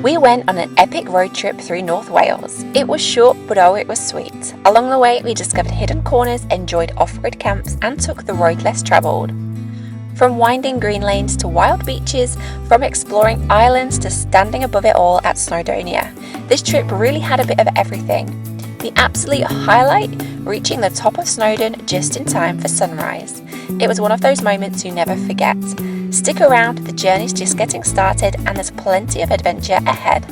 We went on an epic road trip through North Wales. It was short, but oh, it was sweet. Along the way, we discovered hidden corners, enjoyed off-grid camps, and took the road less travelled. From winding green lanes to wild beaches, from exploring islands to standing above it all at Snowdonia, this trip really had a bit of everything. The absolute highlight, reaching the top of Snowdon just in time for sunrise. It was one of those moments you never forget. Stick around, the journey's just getting started and there's plenty of adventure ahead.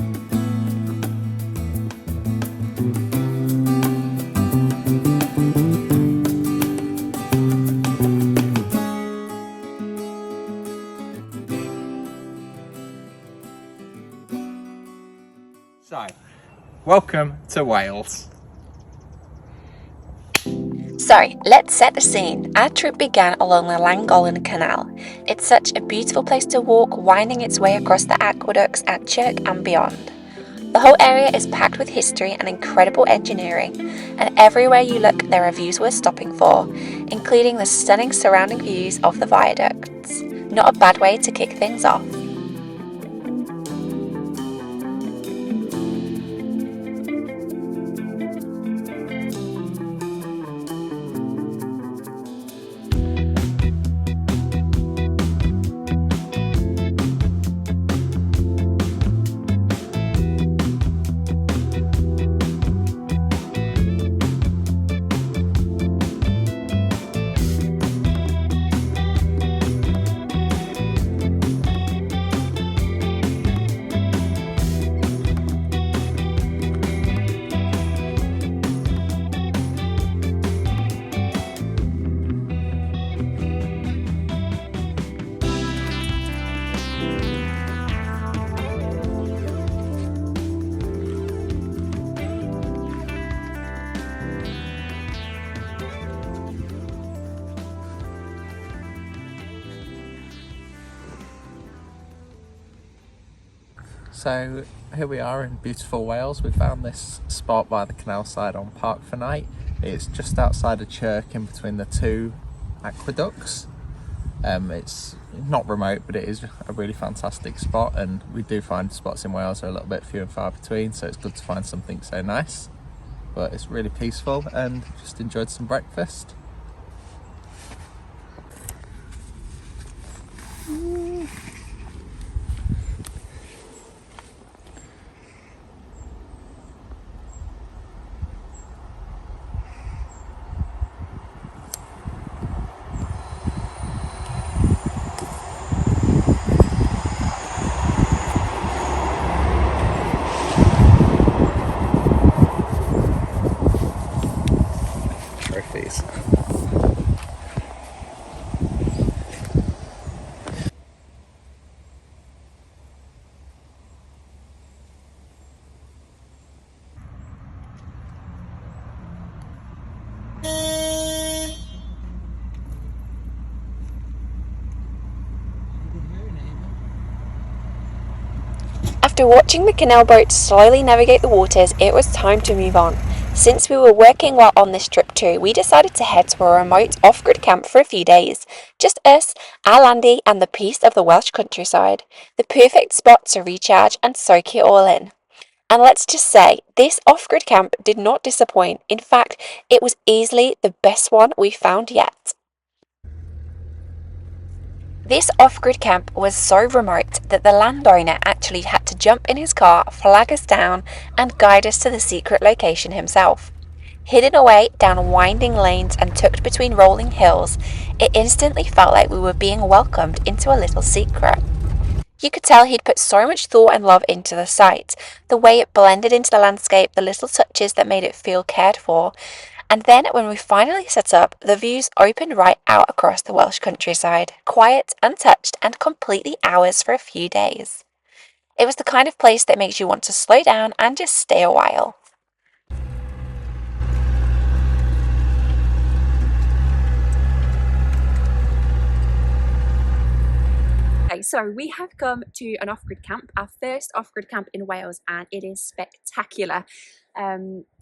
So, welcome to Wales. So, let's set the scene. Our trip began along the Langollen Canal. It's such a beautiful place to walk, winding its way across the aqueducts at Chirk and beyond. The whole area is packed with history and incredible engineering, and everywhere you look there are views worth stopping for, including the stunning surrounding views of the viaducts. Not a bad way to kick things off. So here we are in beautiful Wales. We found this spot by the canal side on Park for Night. It's just outside of Chirk in between the two aqueducts. It's not remote, but it is a really fantastic spot, and we do find spots in Wales are a little bit few and far between, so it's good to find something so nice. But it's really peaceful and just enjoyed some breakfast. Trophies. After watching the canal boat slowly navigate the waters, it was time to move on. Since we were working while on this trip too, we decided to head to a remote off-grid camp for a few days. Just us, our landy, and the peace of the Welsh countryside. The perfect spot to recharge and soak it all in. And let's just say, this off-grid camp did not disappoint. In fact, it was easily the best one we've found yet. This off-grid camp was so remote that the landowner actually had to jump in his car, flag us down, and guide us to the secret location himself. Hidden away down winding lanes and tucked between rolling hills, it instantly felt like we were being welcomed into a little secret. You could tell he'd put so much thought and love into the site, the way it blended into the landscape, the little touches that made it feel cared for. And then when we finally set up, the views opened right out across the Welsh countryside, quiet, untouched, and completely ours for a few days. It was the kind of place that makes you want to slow down and just stay a while. Okay, so we have come to an off-grid camp, our first off-grid camp in Wales, and it is spectacular.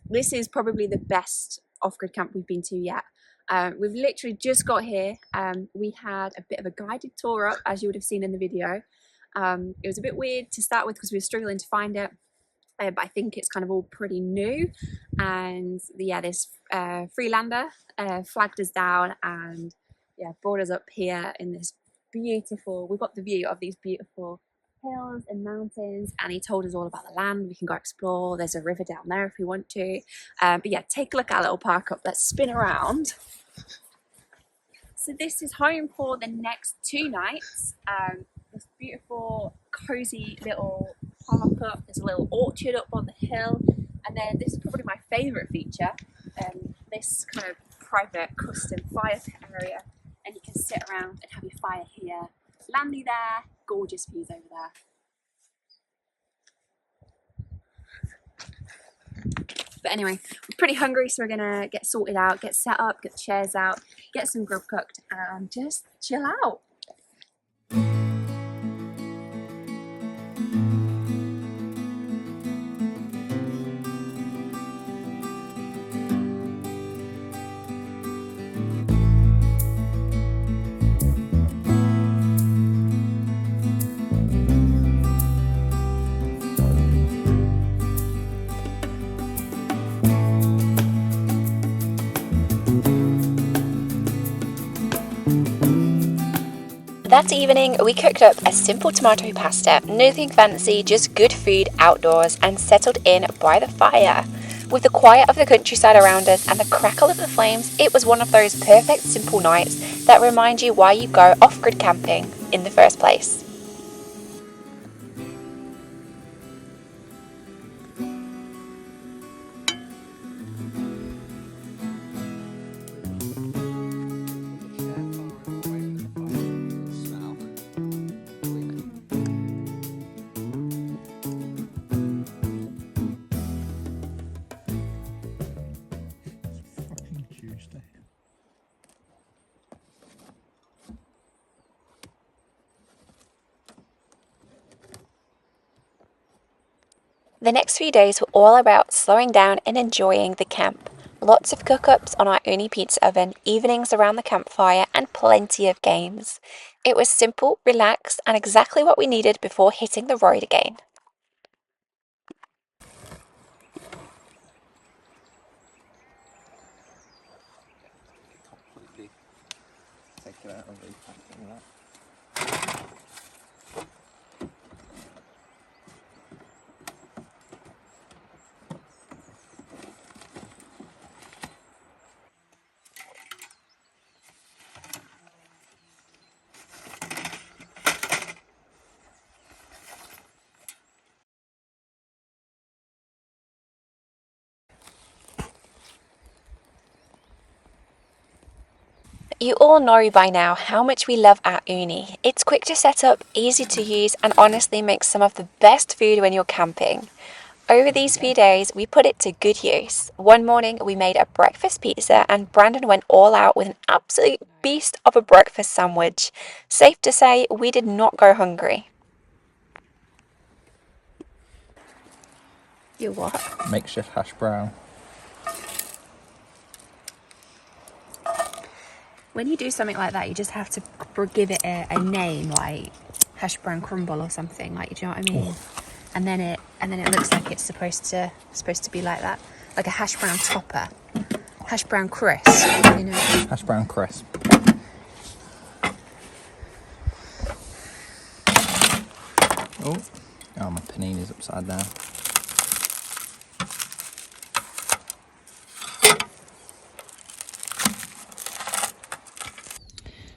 This is probably the best off-grid camp we've been to yet. We've literally just got here. We had a bit of a guided tour up, as you would have seen in the video. It was a bit weird to start with because we were struggling to find it. But I think it's kind of all pretty new, and yeah, this Freelander flagged us down and yeah, brought us up here in this beautiful, we've got the view of these beautiful hills and mountains, and he told us all about the land. We can go explore, there's a river down there if we want to, but yeah, take a look at our little park up. Let's spin around. So this is home for the next 2 nights. This beautiful cozy little park up, there's a little orchard up on the hill, and then this is probably my favourite feature, this kind of private custom fire pit area, and you can sit around and have your fire here, Landy there, gorgeous views over there. But anyway, we're pretty hungry, so we're gonna get sorted out, get set up, get the chairs out, get some grub cooked, and just chill out. That evening, we cooked up a simple tomato pasta, nothing fancy, just good food outdoors, and settled in by the fire. With the quiet of the countryside around us and the crackle of the flames, it was one of those perfect simple nights that remind you why you go off-grid camping in the first place. The next few days were all about slowing down and enjoying the camp. Lots of cook-ups on our OONI pizza oven, evenings around the campfire, and plenty of games. It was simple, relaxed, and exactly what we needed before hitting the road again. Completely take it out and repacking that. You all know by now how much we love our OONI. It's quick to set up, easy to use, and honestly makes some of the best food when you're camping. Over these few days, we put it to good use. One morning, we made a breakfast pizza, and Brandon went all out with an absolute beast of a breakfast sandwich. Safe to say, we did not go hungry. You what? Makeshift hash brown. When you do something like that, you just have to give it a name, like hash brown crumble or something. Like, do you know what I mean? And then it looks like it's supposed to be like that, like a hash brown topper, hash brown crisp. You know, Hash brown crisp. Oh, my panini's upside down.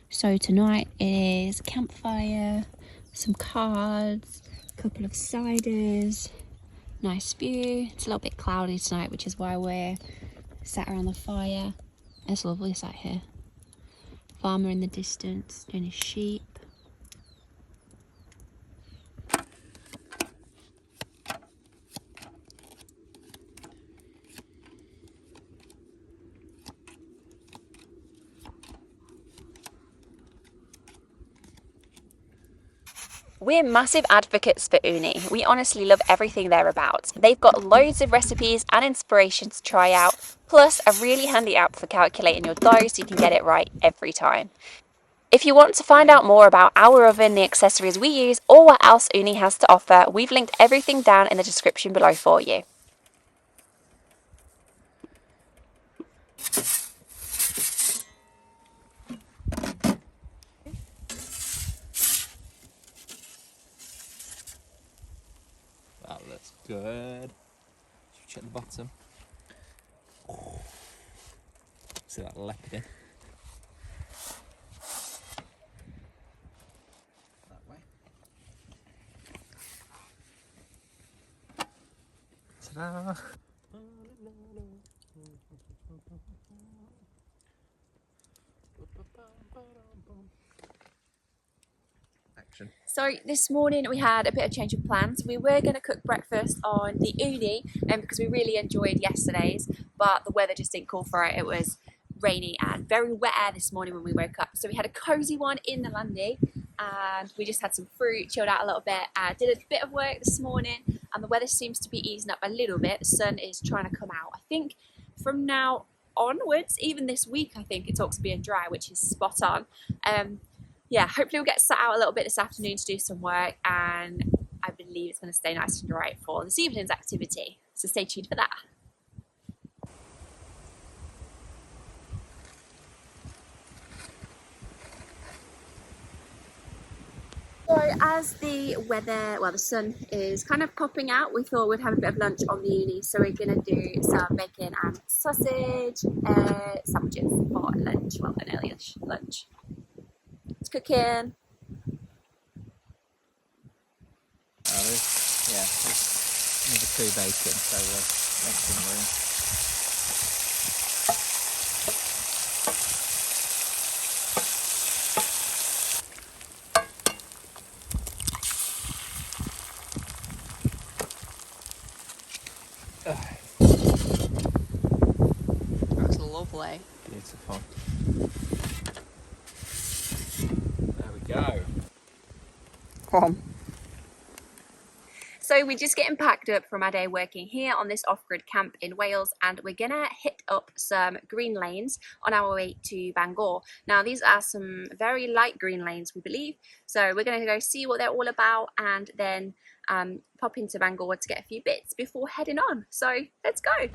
So tonight is campfire, some cards, a couple of ciders, nice view. It's a little bit cloudy tonight, which is why we're sat around the fire. It's lovely sat here. Farmer in the distance doing his sheep. We're massive advocates for OONI. We honestly love everything they're about. They've got loads of recipes and inspiration to try out, plus a really handy app for calculating your dough so you can get it right every time. If you want to find out more about our oven, the accessories we use, or what else OONI has to offer, we've linked everything down in the description below for you. That looks good. Check the bottom. See that leoparding? That way. Ta-da! Action. So this morning we had a bit of change of plans. We were going to cook breakfast on the OONI because we really enjoyed yesterday's, but the weather just didn't call for it. It was rainy and very wet air this morning when we woke up. So we had a cozy one in the Landy and we just had some fruit, chilled out a little bit. Did a bit of work this morning and the weather seems to be easing up a little bit. The sun is trying to come out. I think from now onwards, even this week, I think it talks being dry, which is spot on. Yeah, hopefully we'll get sat out a little bit this afternoon to do some work, and I believe it's going to stay nice and dry for this evening's activity. So stay tuned for that. So as the weather, well, the sun is kind of popping out, we thought we'd have a bit of lunch on the OONI. So we're going to do some bacon and sausage sandwiches for lunch, well, an early-ish lunch. It's cooking. There's number 2 bacon, so we'll make some room. That's lovely. Beautiful. There we go. So we're just getting packed up from our day working here on this off-grid camp in Wales, and we're gonna hit up some green lanes on our way to Bangor. Now these are some very light green lanes, we believe, so we're gonna go see what they're all about and then pop into Bangor to get a few bits before heading on. So let's go.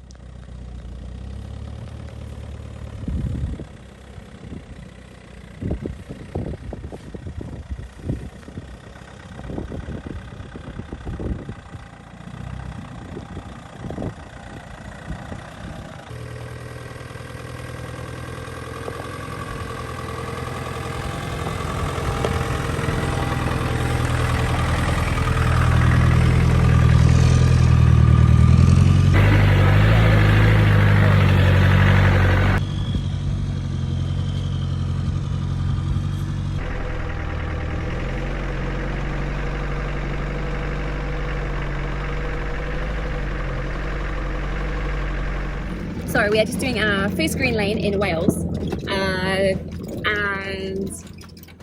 Sorry, we are just doing our first green lane in Wales, and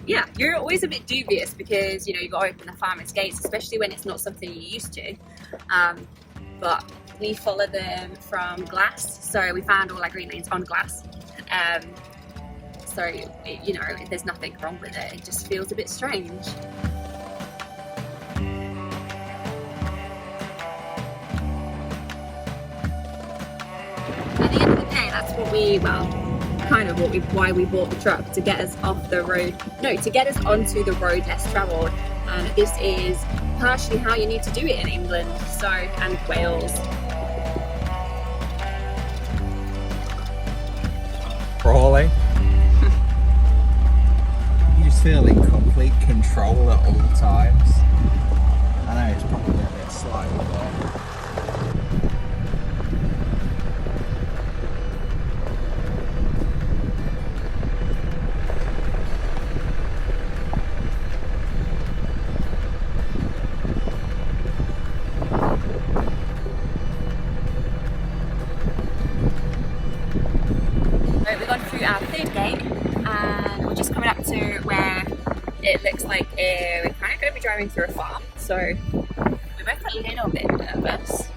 yeah, you're always a bit dubious because, you know, you've got to open the farmer's gates, especially when it's not something you're used to, but we follow them from glass, so we found all our green lanes on glass, so, you know, there's nothing wrong with it, it just feels a bit strange. At the end of the day, that's what we, well, kind of why we bought the truck, to get us off the road, no, to get us onto the road less travelled, and this is partially how you need to do it in England, so, and Wales. Crawling. You just feel in complete control at all times. I know it's probably a bit slow, but we've gone through our third gate and we're just coming up to where it looks like we're kind of going to be driving through a farm, so we're both a little bit nervous.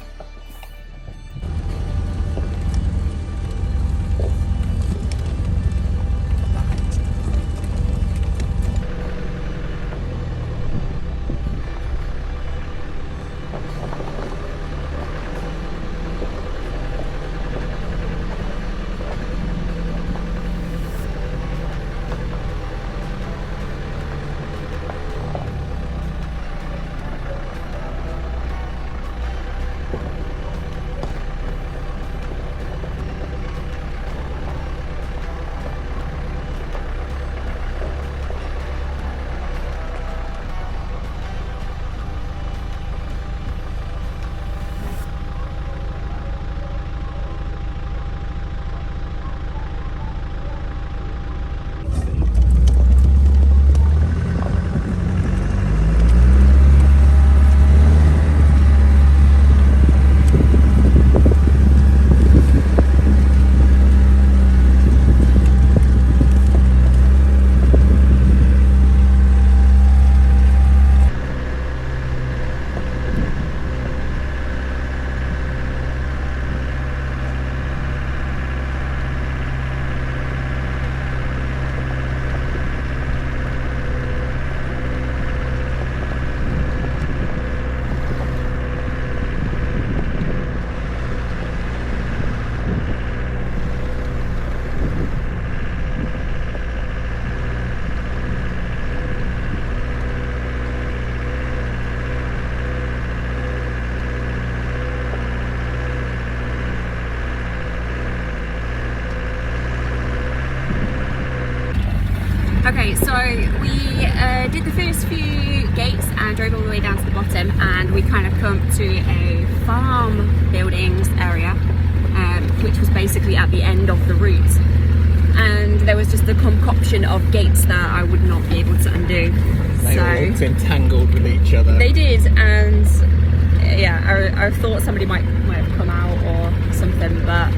did the first few gates and drove all the way down to the bottom, and we kind of come to a farm buildings area, which was basically at the end of the route. And there was just a concoction of gates that I would not be able to undo. They all looked entangled with each other. They did, and yeah, I thought somebody might have come out or something, but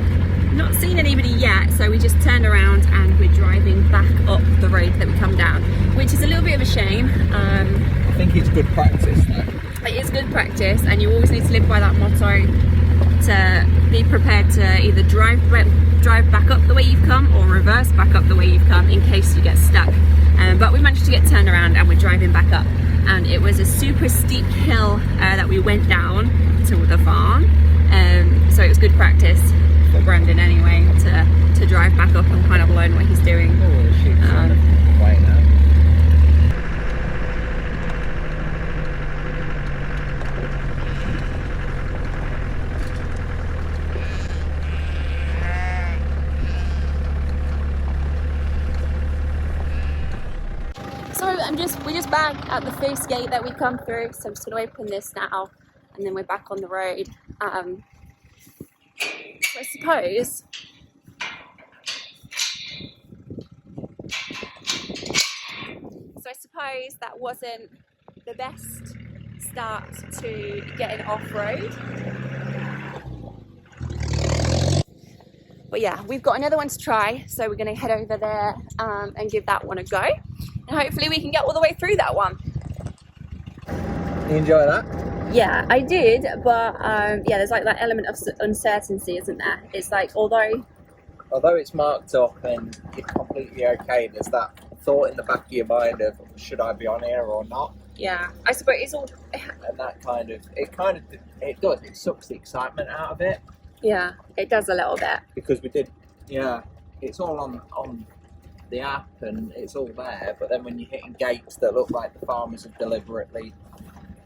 not seen anybody yet. So we just turned around and we're driving back up the road that we come down, which is a little bit of a shame. I think it's good practice though. It is good practice, and you always need to live by that motto, to be prepared to either drive back up the way you've come or reverse back up the way you've come in case you get stuck. But we managed to get turned around and we're driving back up, and it was a super steep hill that we went down to the farm, so it was good practice for Brandon anyway to drive back up and kind of learn what he's doing. Oh, she's right now. So we're just back at the first gate that we come through, so I'm just going to open this now and then we're back on the road. So I suppose that wasn't the best start to getting off-road. But yeah, we've got another one to try, so we're going to head over there and give that one a go. And hopefully we can get all the way through that one. You enjoy that? Yeah, I did, but yeah, there's like that element of uncertainty, isn't there? It's like, although it's marked up and it's completely okay, there's that thought in the back of your mind of, should I be on here or not? Yeah, I suppose it's all... And that it sucks the excitement out of it. Yeah, it does a little bit. Because it's all on the app and it's all there, but then when you're hitting gates that look like the farmers have deliberately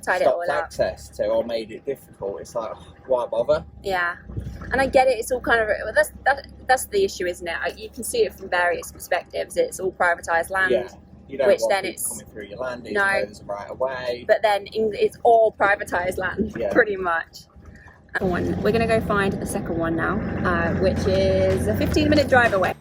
stopped access to or made it difficult, it's like, why bother? Yeah, and I get it. It's all kind of that's the issue, isn't it? You can see it from various perspectives. It's all privatised land. Yeah, you don't which want then people it's coming through your land. no, there's a right of way. But then it's all privatised land, yeah. Pretty much. We're going to go find the second one now, which is a 15-minute drive away.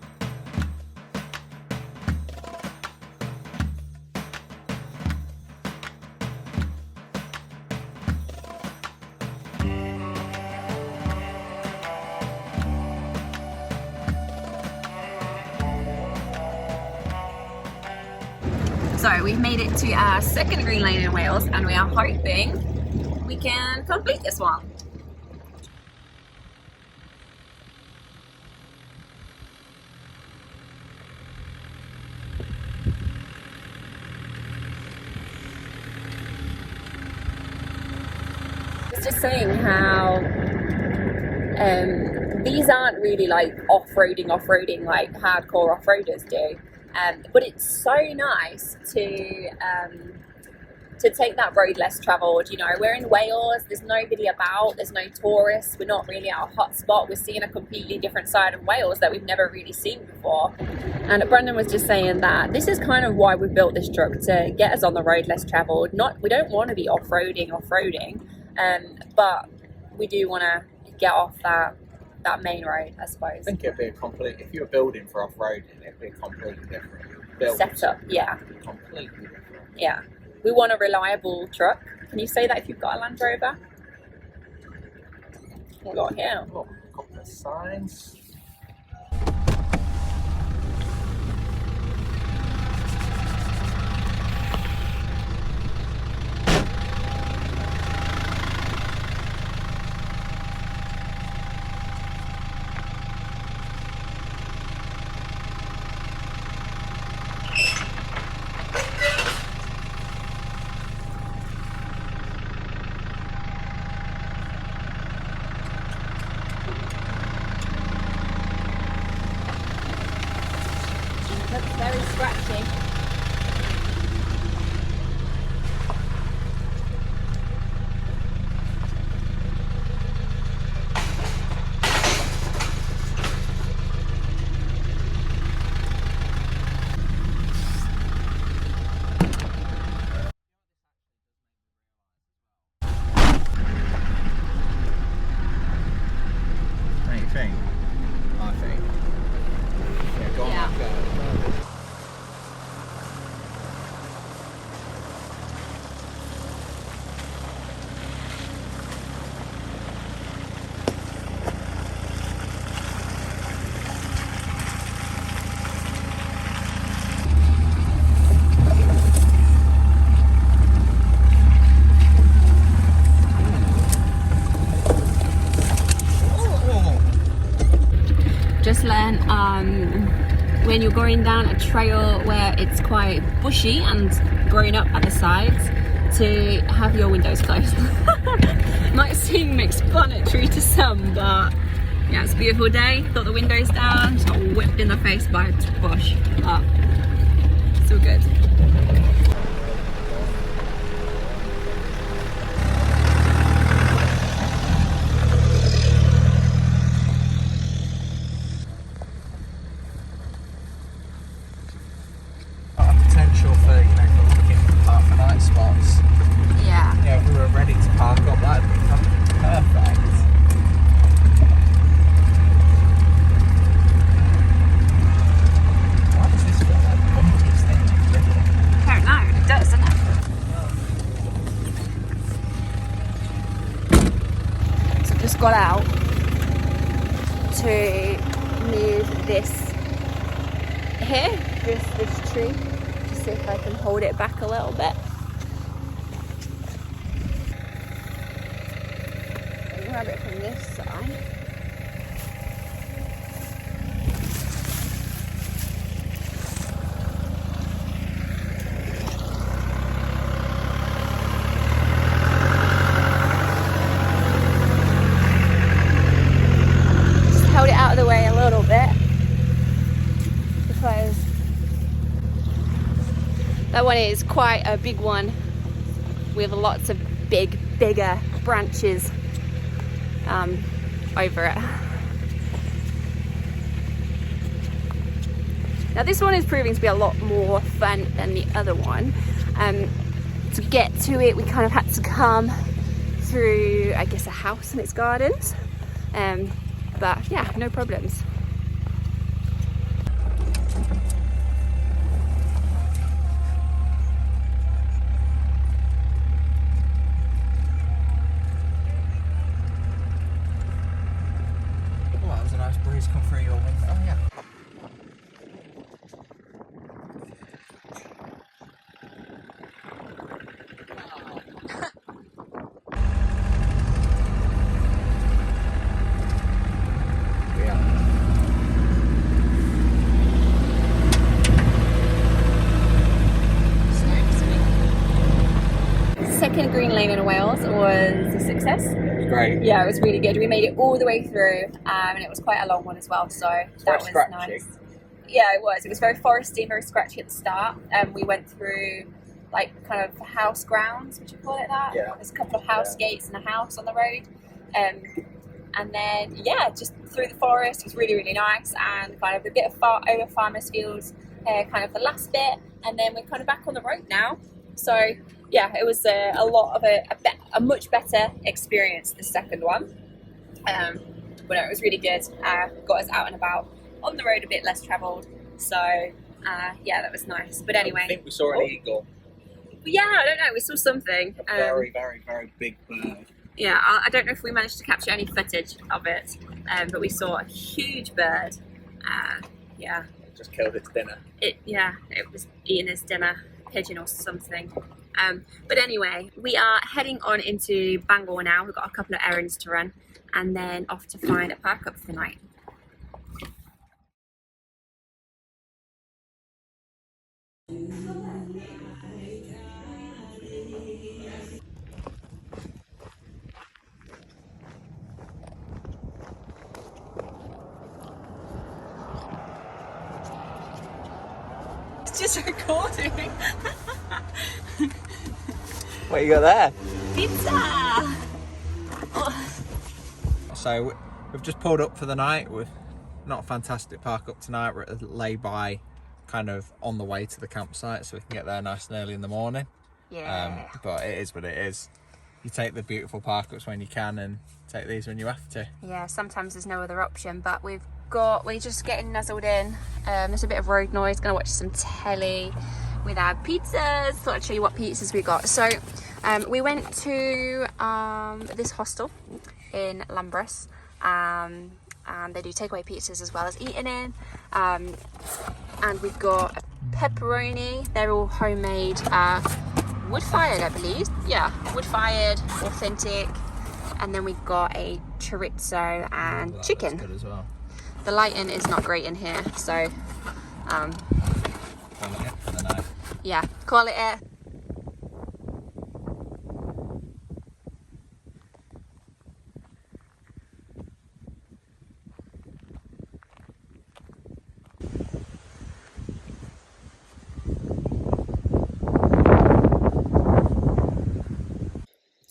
So we've made it to our second green lane in Wales, and we are hoping we can complete this one. Just saying how these aren't really like off-roading like hardcore off-roaders do, but it's so nice to take that road less travelled. You know, we're in Wales, there's nobody about, there's no tourists, we're not really at a hot spot, we're seeing a completely different side of Wales that we've never really seen before. And Brandon was just saying that this is kind of why we built this truck, to get us on the road less travelled. We don't want to be off-roading, but we do want to get off that main road, I suppose. I think it'd be if you were building for off-roading, it'd be a completely different setup. Yeah. Completely different. Yeah. We want a reliable truck. Can you say that if you've got a Land Rover? What got here? Oh, a couple of signs. when you're going down a trail where it's quite bushy and grown up at the sides, to have your windows closed. Might seem explanatory to some, but yeah, it's a beautiful day. Got the windows down, just got whipped in the face by a bush, but still good. Potential for, you know, for looking park for night spots. Yeah. Yeah, if we were ready to park up, that'd be perfect. Why does this feel like bumpy thing? I don't know, it does, doesn't it? So just got out to move this here, this tree, to see if I can hold it back a little bit. And grab it from this side. Just held it out of the way a little bit, because that one is quite a big one with lots of bigger branches over it. Now this one is proving to be a lot more fun than the other one. To get to it, we kind of had to come through, I guess, a house and its gardens. But yeah, no problems. Oh, that was a nice breeze come through your window. Oh yeah. Second green lane in Wales was a success. Great. Yeah, it was really good. We made it all the way through, and it was quite a long one as well, so that was scratchy. nice. Yeah, it was. It was very foresty, very scratchy at the start. We went through like kind of house grounds, would you call it that? Yeah. There's a couple of house gates and a house on the road. And then, yeah, just through the forest. It was really, really nice, and kind of a bit of over farmers' fields, kind of the last bit, and then we're kind of back on the road now. So yeah, it was a lot of a much better experience, the second one. But no, it was really good. Got us out and about on the road, a bit less travelled. So yeah, that was nice. But anyway, I think we saw an eagle. Yeah, I don't know. We saw something. A very, very, very big bird. Yeah, I don't know if we managed to capture any footage of it, but we saw a huge bird. Yeah. It just killed its dinner. It was eating its dinner, pigeon or something. But anyway, we are heading on into Bangor now. We've got a couple of errands to run, and then off to find a park up for the night. It's just recording. What you got there? Pizza! Oh. So we've just pulled up for the night. We're not a fantastic park up tonight. We're at a lay-by, kind of on the way to the campsite, so we can get there nice and early in the morning. Yeah. But it is what it is. You take the beautiful park ups when you can, and take these when you have to. Yeah, sometimes there's no other option, but we're just getting nuzzled in. There's a bit of road noise, gonna watch some telly with our pizzas. Thought I'd show you what pizzas we got. So we went to this hostel in Lambros, and they do takeaway pizzas as well as eating in. And we've got a pepperoni. They're all homemade, wood-fired, I believe. Yeah, wood-fired, authentic. And then we've got a chorizo and chicken. That's good as well. The lighting is not great in here, so Yeah, call it a.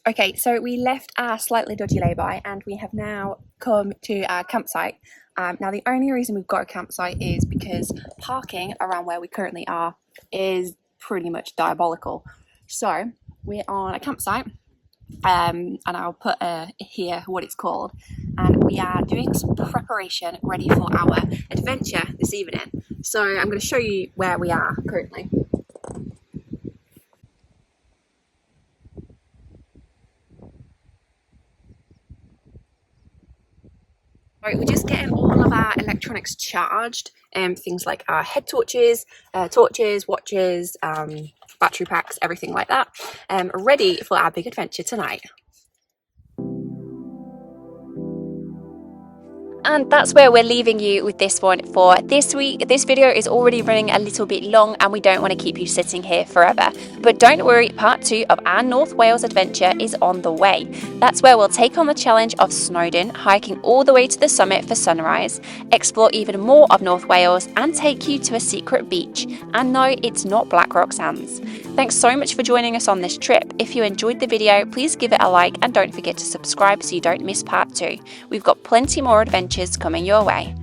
Okay, so we left our slightly dodgy lay-by and we have now come to our campsite. Now the only reason we've got a campsite is because parking around where we currently are is pretty much diabolical. So we're on a campsite, and I'll put here what it's called, and we are doing some preparation ready for our adventure this evening. So I'm going to show you where we are currently. Right, we're just getting all of our electronics charged, things like our head torches, watches, battery packs, everything like that, ready for our big adventure tonight. And that's where we're leaving you with this one for this week. This video is already running a little bit long and we don't want to keep you sitting here forever. But don't worry, part 2 of our North Wales adventure is on the way. That's where we'll take on the challenge of Snowdon, hiking all the way to the summit for sunrise, explore even more of North Wales and take you to a secret beach. And no, it's not Black Rock Sands. Thanks so much for joining us on this trip. If you enjoyed the video, please give it a like and don't forget to subscribe so you don't miss part 2. We've got plenty more adventures coming your way.